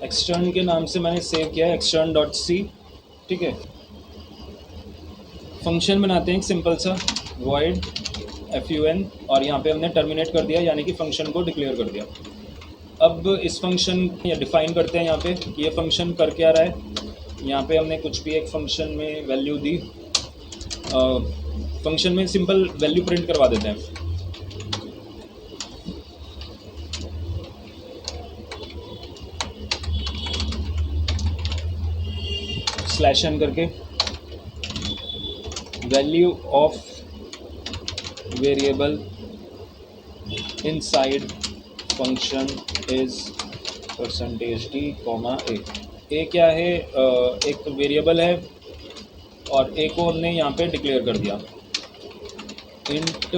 Extern के नाम से मैंने सेव किया है एक्सटर्न डॉट सी। ठीक है, फंक्शन बनाते हैं एक सिंपल सा void fun, और यहाँ पे हमने टर्मिनेट कर दिया, यानी कि फंक्शन को डिक्लेयर कर दिया। अब इस फंक्शन या डिफाइन करते हैं यहाँ पे कि ये फंक्शन कर क्या रहा है। यहाँ पे हमने कुछ भी एक फंक्शन में वैल्यू दी, फंक्शन में सिंपल वैल्यू प्रिंट करवा देते हैं। स्लैश एन करके value of variable inside function is %d, ए क्या है, एक वेरिएबल है और ए को हमने यहाँ पे डिक्लेयर कर दिया इंट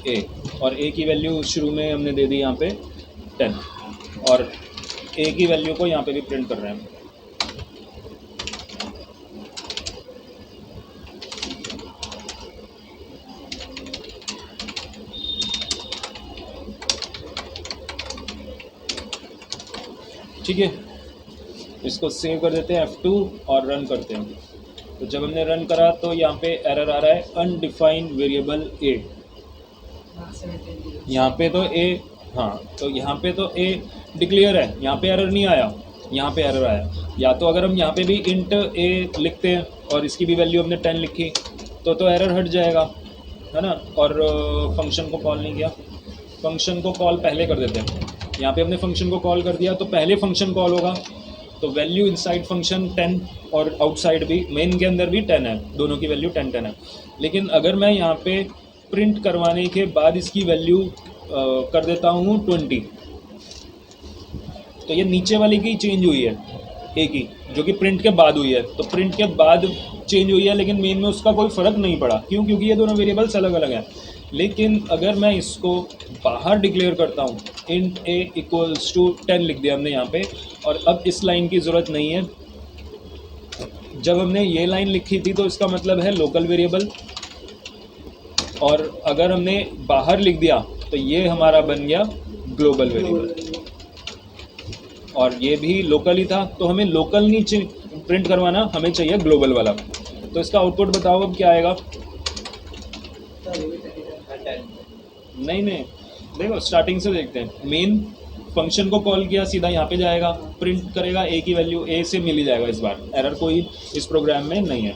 ए, और ए की वैल्यू शुरू में हमने दे दी यहाँ पे 10, और ए की वैल्यू को यहाँ पे भी प्रिंट कर रहे हैं। ठीक है, इसको सेव कर देते हैं F2 और रन करते हैं। तो जब हमने रन करा तो यहाँ पे एरर आ रहा है अनडिफाइंड वेरिएबल ए। यहाँ पे तो ए, हाँ तो यहाँ पे तो ए डिक्लेयर है, यहाँ पे एरर नहीं आया, यहाँ पे एरर आया। या तो अगर हम यहाँ पे भी इंट ए लिखते हैं और इसकी भी वैल्यू हमने 10 लिखी तो एरर हट जाएगा, है ना। और फंक्शन को कॉल नहीं किया, फंक्शन को कॉल पहले कर देते हैं। यहाँ पे हमने फंक्शन को कॉल कर दिया तो पहले फंक्शन कॉल होगा, तो वैल्यू इनसाइड फंक्शन 10 और आउटसाइड भी, मेन के अंदर भी 10 है, दोनों की वैल्यू 10 10 है। लेकिन अगर मैं यहाँ पे प्रिंट करवाने के बाद इसकी वैल्यू कर देता हूँ 20, तो ये नीचे वाली की चेंज हुई है ए की, जो कि प्रिंट के बाद हुई है। तो प्रिंट के बाद चेंज हुई है लेकिन मेन में उसका कोई फ़र्क नहीं पड़ा, क्यों? क्योंकि ये दोनों वेरिएबल्स अलग अलग हैं। लेकिन अगर मैं इसको बाहर डिक्लेयर करता हूँ, इंट ए इक्वल्स टू 10 लिख दिया हमने यहाँ पे, और अब इस लाइन की ज़रूरत नहीं है। जब हमने ये लाइन लिखी थी तो इसका मतलब है लोकल वेरिएबल, और अगर हमने बाहर लिख दिया तो ये हमारा बन गया ग्लोबल वेरिएबल, और ये भी लोकल ही था। तो हमें लोकल नहीं प्रिंट करवाना, हमें चाहिए ग्लोबल वाला। तो इसका आउटपुट बताओ अब क्या आएगा। नहीं, देखो स्टार्टिंग से देखते हैं। मेन फंक्शन को कॉल किया, सीधा यहाँ पे जाएगा, प्रिंट करेगा ए की वैल्यू, ए से मिल ही जाएगा इस बार, एरर कोई इस प्रोग्राम में नहीं है।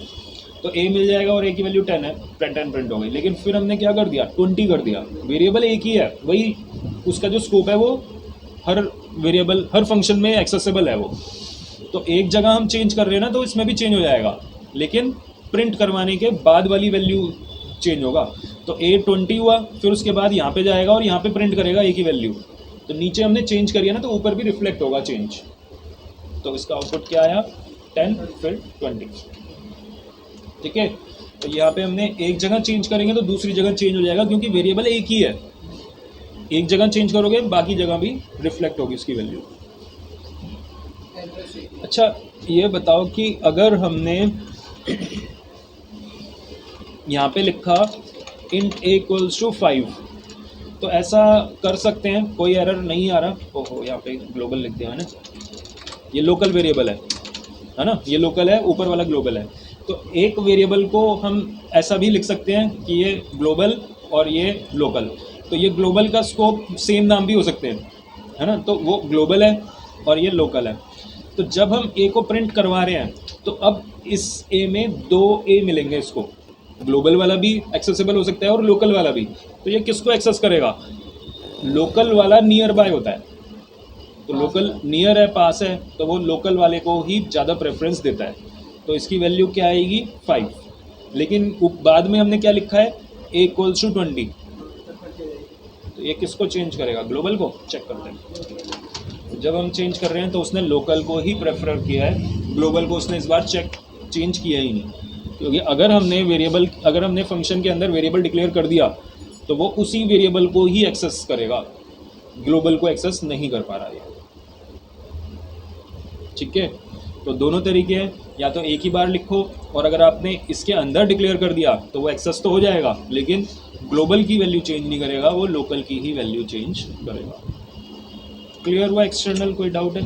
तो ए मिल जाएगा और ए की वैल्यू 10 है, 10 प्रिंट हो गई। लेकिन फिर हमने क्या कर दिया, 20 कर दिया। वेरिएबल एक ही है, वही उसका जो स्कोप है वो हर वेरिएबल, हर फंक्शन में एक्सेसिबल है वो। तो एक जगह हम चेंज कर रहे हैं ना, तो इसमें भी चेंज हो जाएगा, लेकिन प्रिंट करवाने के बाद वाली वैल्यू चेंज होगा। तो ए 20 हुआ, फिर उसके बाद यहाँ पे जाएगा और यहाँ पे प्रिंट करेगा ए की वैल्यू। तो नीचे हमने चेंज करी है ना, तो ऊपर भी रिफ्लेक्ट होगा चेंज। तो इसका आउटपुट क्या आया, 10 फिर 20। ठीक है, तो यहाँ पे हमने एक जगह चेंज करेंगे तो दूसरी जगह चेंज हो जाएगा, क्योंकि वेरिएबल एक ही है। एक जगह चेंज करोगे बाकी जगह भी रिफ्लेक्ट होगी उसकी वैल्यू। अच्छा, ये बताओ कि अगर हमने यहाँ पे लिखा इंट ए इक्वल्स टू 5, तो ऐसा कर सकते हैं, कोई एरर नहीं आ रहा। ओहो, यहाँ पे ग्लोबल लिख दिया है ना, ये लोकल वेरिएबल है ना, ये लोकल है, ऊपर वाला ग्लोबल है। तो एक वेरिएबल को हम ऐसा भी लिख सकते हैं कि ये ग्लोबल और ये लोकल। तो ये ग्लोबल का स्कोप सेम नाम भी हो सकते हैं, है ना। तो वो ग्लोबल है और ये लोकल है। तो जब हम ए को प्रिंट करवा रहे हैं तो अब इस ए में 2 ए मिलेंगे इसको, ग्लोबल वाला भी एक्सेसिबल हो सकता है और लोकल वाला भी। तो ये किसको एक्सेस करेगा, लोकल वाला नियर बाय होता है। तो लोकल नियर है, पास है, तो वो लोकल वाले को ही ज़्यादा प्रेफरेंस देता है। तो इसकी वैल्यू क्या आएगी, 5। लेकिन बाद में हमने क्या लिखा है, ए इक्वल्स टू 20। तो ये किसको चेंज करेगा, ग्लोबल को। चेक करते हैं, जब हम चेंज कर रहे हैं तो उसने लोकल को ही प्रेफर किया है, ग्लोबल को उसने इस बार चेंज किया ही नहीं। क्योंकि अगर हमने फंक्शन के अंदर वेरिएबल डिक्लेयर कर दिया तो वो उसी वेरिएबल को ही एक्सेस करेगा, ग्लोबल को एक्सेस नहीं कर पा रहा है। ठीक है, तो दोनों तरीके हैं, या तो एक ही बार लिखो और अगर आपने इसके अंदर डिक्लेयर कर दिया तो वो एक्सेस तो हो जाएगा, लेकिन ग्लोबल की वैल्यू चेंज नहीं करेगा, वो लोकल की ही वैल्यू चेंज करेगा। क्लियर हुआ एक्सटर्नल, कोई डाउट है?